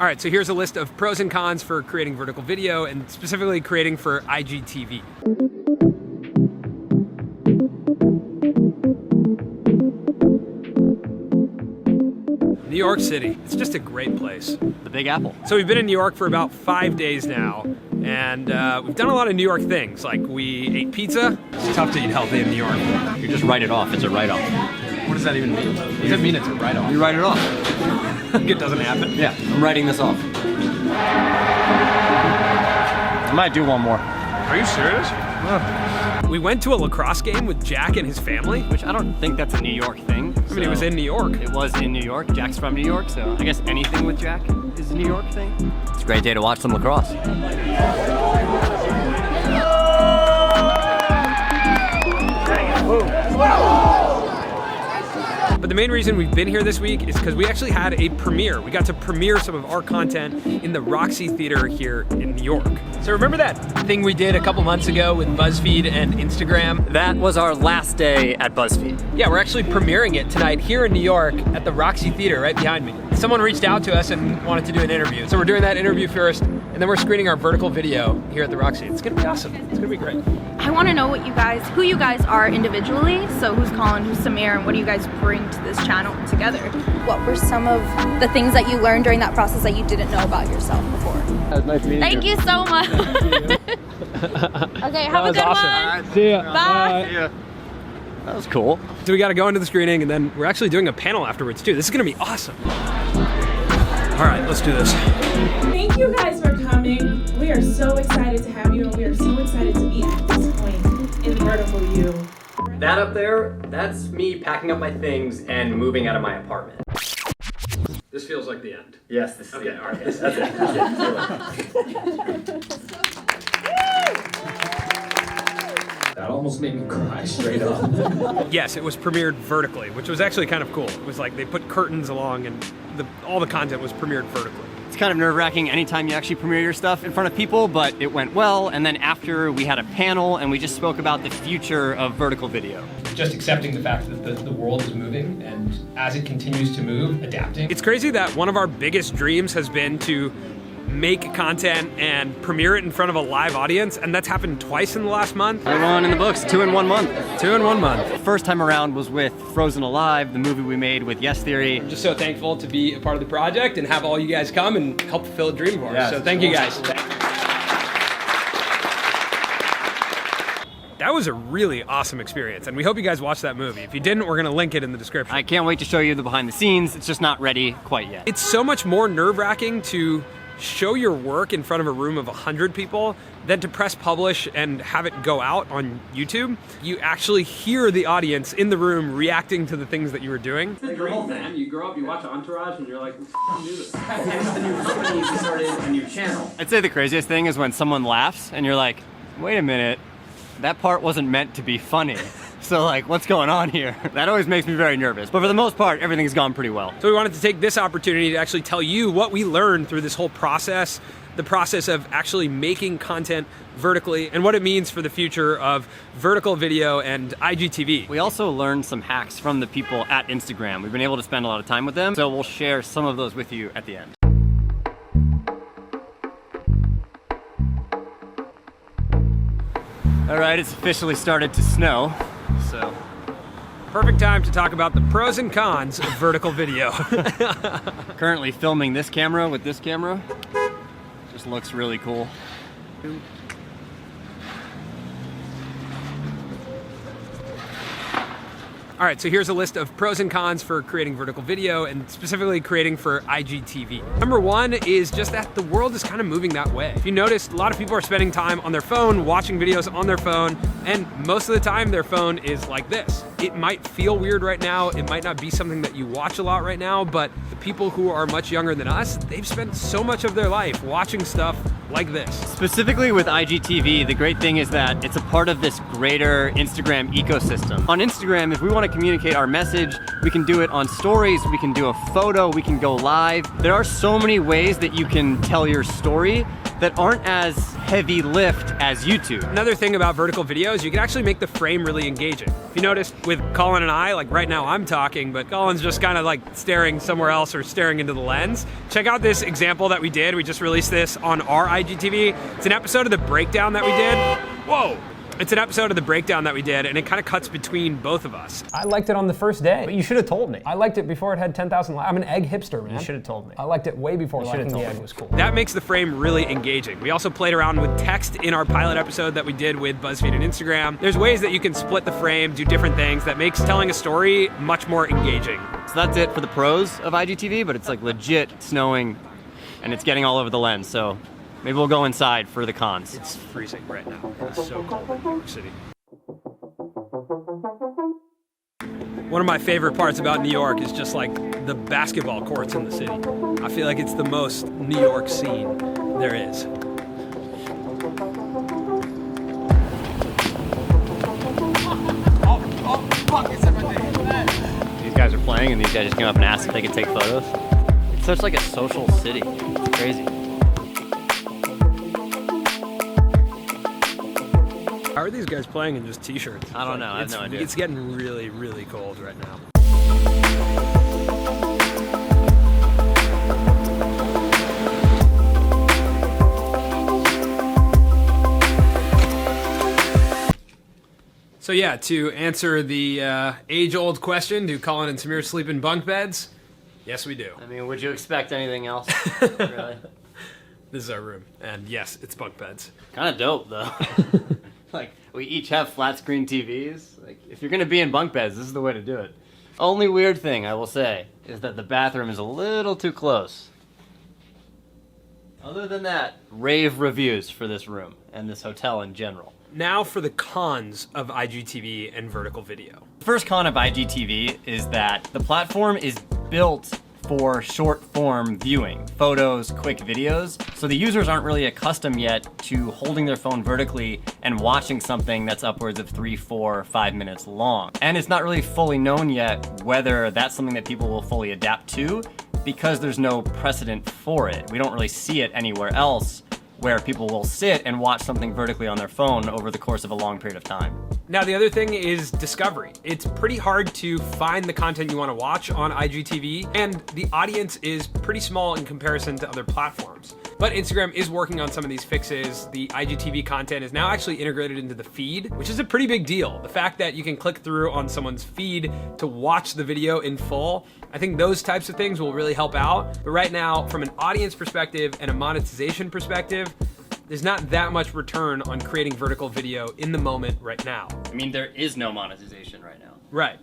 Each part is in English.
All right, so here's a list of pros and cons for creating vertical video and specifically creating for IGTV. New York City, it's just a great place. The Big Apple. So we've been in New York for about 5 days now, and we've done a lot of New York things. Like we ate pizza. It's tough to eat healthy in New York. You just write it off, it's a write-off. What does that even mean? What does that mean it's a write-off? You write it off. It doesn't happen? Yeah, I'm writing this off. I might do one more. Are you serious? We went to a lacrosse game with Jack and his family. Which I don't think that's a New York thing. I mean, it was in New York. It was in New York. Jack's from New York, so I guess anything with Jack is a New York thing. It's a great day to watch some lacrosse. But the main reason we've been here this week is because we actually had a premiere. We got to premiere some of our content in the Roxy Theater here in New York. So remember that thing we did a couple months ago with BuzzFeed and Instagram? That was our last day at BuzzFeed. Yeah, we're actually premiering it tonight here in New York at the Roxy Theater right behind me. Someone reached out to us and wanted to do an interview. So we're doing that interview first, and then we're screening our vertical video here at the Roxy. It's gonna be awesome. It's gonna be great. I want to know who you guys are individually. So who's Colin, who's Samir, and what do you guys bring to this channel together? What were some of the things that you learned during that process that you didn't know about yourself before? That was nice meeting you. Thank you so much. Okay, have a good one. See ya. Bye. Yeah. That was cool. So we got to go into the screening, and then we're actually doing a panel afterwards too. This is gonna be awesome. All right, let's do this. Thank you guys for coming. We are so excited to have you, and we are so excited to be at this point in Vertical View. That up there, that's me packing up my things and moving out of my apartment. This feels like the end. Yes, this is Okay, it. all right. Yes, that's it. That almost made me cry straight up. Yes, it was premiered vertically, which was actually kind of cool. It was like they put curtains along, and all the content was premiered vertically. It's kind of nerve-wracking anytime you actually premiere your stuff in front of people, but it went well. And then after, we had a panel and we just spoke about the future of vertical video. Just accepting the fact that the world is moving, and as it continues to move, adapting. It's crazy that one of our biggest dreams has been to make content and premiere it in front of a live audience, and that's happened twice in the last month. We're on in the books, 2 in 1 month. 2 in 1 month. First time around was with Frozen Alive, the movie we made with Yes Theory. I'm just so thankful to be a part of the project and have all you guys come and help fulfill a dream for us. Yeah, so thank you guys. That was a really awesome experience, and we hope you guys watched that movie. If you didn't, we're gonna link it in the description. I can't wait to show you the behind the scenes. It's just not ready quite yet. It's so much more nerve-wracking to show your work in front of a room of 100 people than to press publish and have it go out on YouTube. You actually hear the audience in the room reacting to the things that you were doing. It's the dream, man. You grow up, you watch Entourage, and you're like, let's do this. Hence the new company, we started a new channel. I'd say the craziest thing is when someone laughs and you're like, wait a minute, that part wasn't meant to be funny. So like, what's going on here? That always makes me very nervous. But for the most part, everything's gone pretty well. So we wanted to take this opportunity to actually tell you what we learned through this whole process, the process of actually making content vertically, and what it means for the future of vertical video and IGTV. We also learned some hacks from the people at Instagram. We've been able to spend a lot of time with them, so we'll share some of those with you at the end. All right, it's officially started to snow, so. Perfect time to talk about the pros and cons of vertical video. Currently filming this camera with this camera. Just looks really cool. All right, so here's a list of pros and cons for creating vertical video and specifically creating for IGTV. Number 1 is just that the world is kind of moving that way. If you notice, a lot of people are spending time on their phone, watching videos on their phone, and most of the time their phone is like this. It might feel weird right now, it might not be something that you watch a lot right now, but the people who are much younger than us, they've spent so much of their life watching stuff like this. Specifically with IGTV, the great thing is that it's a part of this greater Instagram ecosystem. On Instagram, if we want to communicate our message, we can do it on stories, we can do a photo, we can go live. There are so many ways that you can tell your story that aren't as heavy lift as YouTube. Another thing about vertical videos, you can actually make the frame really engaging. If you notice, with Colin and I. Like right now I'm talking, but Colin's just kind of like staring somewhere else or staring into the lens. Check out this example that we did. We just released this on our IGTV. It's an episode of the breakdown that we did. Whoa! It's an episode of the breakdown that we did, and it kind of cuts between both of us. I liked it on the first day. But you should have told me. I liked it before it had 10,000 likes. I'm an egg hipster, man. You should have told me. I liked it way before liking the egg was cool. That makes the frame really engaging. We also played around with text in our pilot episode that we did with BuzzFeed and Instagram. There's ways that you can split the frame, do different things that makes telling a story much more engaging. So that's it for the pros of IGTV, but it's like legit snowing and it's getting all over the lens. So maybe we'll go inside for the cons. It's freezing right now. It's so cold in New York City. One of my favorite parts about New York is just like the basketball courts in the city. I feel like it's the most New York scene there is. These guys are playing and these guys just came up and asked if they could take photos. It's such like a social city. It's crazy. How are these guys playing in just t-shirts? I don't know. I have no idea. It's getting really, really cold right now. So yeah, to answer the age-old question, do Colin and Samir sleep in bunk beds? Yes, we do. I mean, would you expect anything else? Really? This is our room, and yes, it's bunk beds. Kind of dope, though. Like, we each have flat screen TVs. Like, if you're gonna be in bunk beds, this is the way to do it. Only weird thing, I will say, is that the bathroom is a little too close. Other than that, rave reviews for this room and this hotel in general. Now for the cons of IGTV and vertical video. The first con of IGTV is that the platform is built for short form viewing, photos, quick videos. So the users aren't really accustomed yet to holding their phone vertically and watching something that's upwards of 3, 4, 5 minutes long. And it's not really fully known yet whether that's something that people will fully adapt to because there's no precedent for it. We don't really see it anywhere else where people will sit and watch something vertically on their phone over the course of a long period of time. Now the other thing is discovery. It's pretty hard to find the content you want to watch on IGTV, and the audience is pretty small in comparison to other platforms. But Instagram is working on some of these fixes. The IGTV content is now actually integrated into the feed, which is a pretty big deal. The fact that you can click through on someone's feed to watch the video in full, I think those types of things will really help out. But right now, from an audience perspective and a monetization perspective, there's not that much return on creating vertical video in the moment right now. I mean, there is no monetization right now. Right.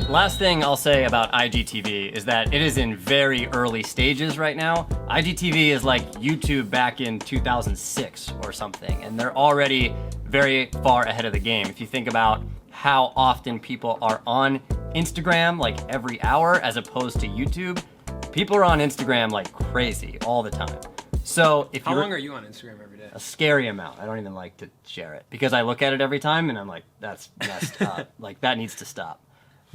Last thing I'll say about IGTV is that it is in very early stages right now. IGTV is like YouTube back in 2006 or something, and they're already very far ahead of the game. If you think about how often people are on Instagram, like every hour, as opposed to YouTube, people are on Instagram like crazy all the time. So if How long are you on Instagram every day? A scary amount. I don't even like to share it because I look at it every time and I'm like, that's messed up. Like, that needs to stop.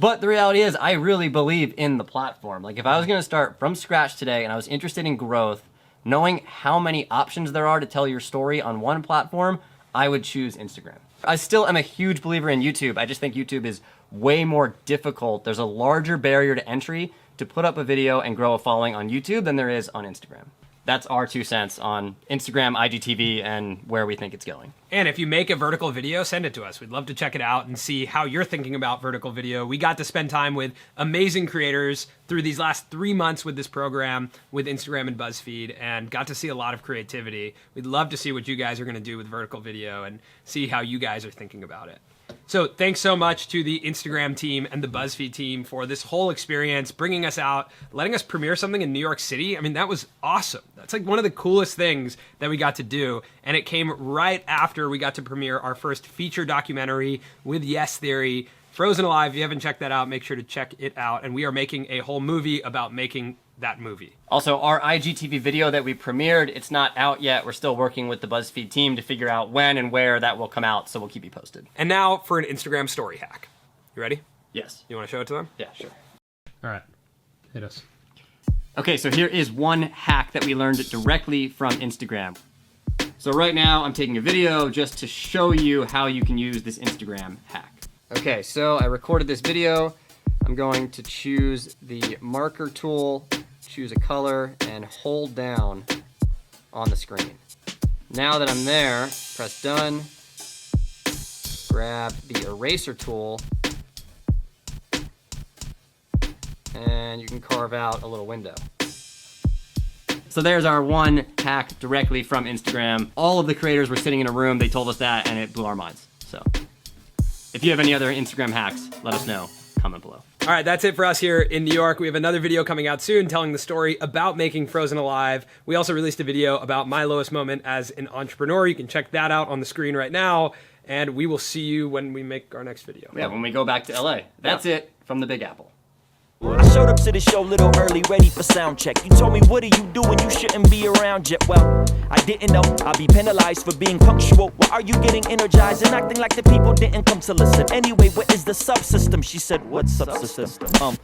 But the reality is, I really believe in the platform. Like, if I was gonna start from scratch today and I was interested in growth, knowing how many options there are to tell your story on one platform, I would choose Instagram. I still am a huge believer in YouTube. I just think YouTube is way more difficult. There's a larger barrier to entry to put up a video and grow a following on YouTube than there is on Instagram. That's our 2 cents on Instagram, IGTV, and where we think it's going. And if you make a vertical video, send it to us. We'd love to check it out and see how you're thinking about vertical video. We got to spend time with amazing creators through these last 3 months with this program, with Instagram and BuzzFeed, and got to see a lot of creativity. We'd love to see what you guys are gonna do with vertical video and see how you guys are thinking about it. So thanks so much to the Instagram team and the BuzzFeed team for this whole experience, bringing us out, letting us premiere something in New York City. I mean, that was awesome. That's like one of the coolest things that we got to do. And it came right after we got to premiere our first feature documentary with Yes Theory, Frozen Alive. If you haven't checked that out, make sure to check it out. And we are making a whole movie about making that movie. Also, our IGTV video that we premiered, it's not out yet. We're still working with the BuzzFeed team to figure out when and where that will come out, so we'll keep you posted. And now for an Instagram story hack. You ready? Yes. You want to show it to them? Yeah, sure. All right. Hit us. Okay, so here is one hack that we learned directly from Instagram. So right now, I'm taking a video just to show you how you can use this Instagram hack. Okay, so I recorded this video. I'm going to choose the marker tool, choose a color, and hold down on the screen. Now that I'm there, press done, grab the eraser tool, and you can carve out a little window. So there's our one hack directly from Instagram. All of the creators were sitting in a room, they told us that, and it blew our minds. So if you have any other Instagram hacks, let us know. Comment below. All right, that's it for us here in New York. We have another video coming out soon telling the story about making Frozen alive. We also released a video about my lowest moment as an entrepreneur. You can check that out on the screen right now. And we will see you when we make our next video. Yeah, when we go back to LA. That's it from the Big Apple. I showed up to the show a little early, ready for sound check. You told me, what are you doing? You shouldn't be around yet. Well, I didn't know I'd be penalized for being punctual. Why are you getting energized and acting like the people didn't come to listen? Anyway, what is the subsystem? She said, what subsystem?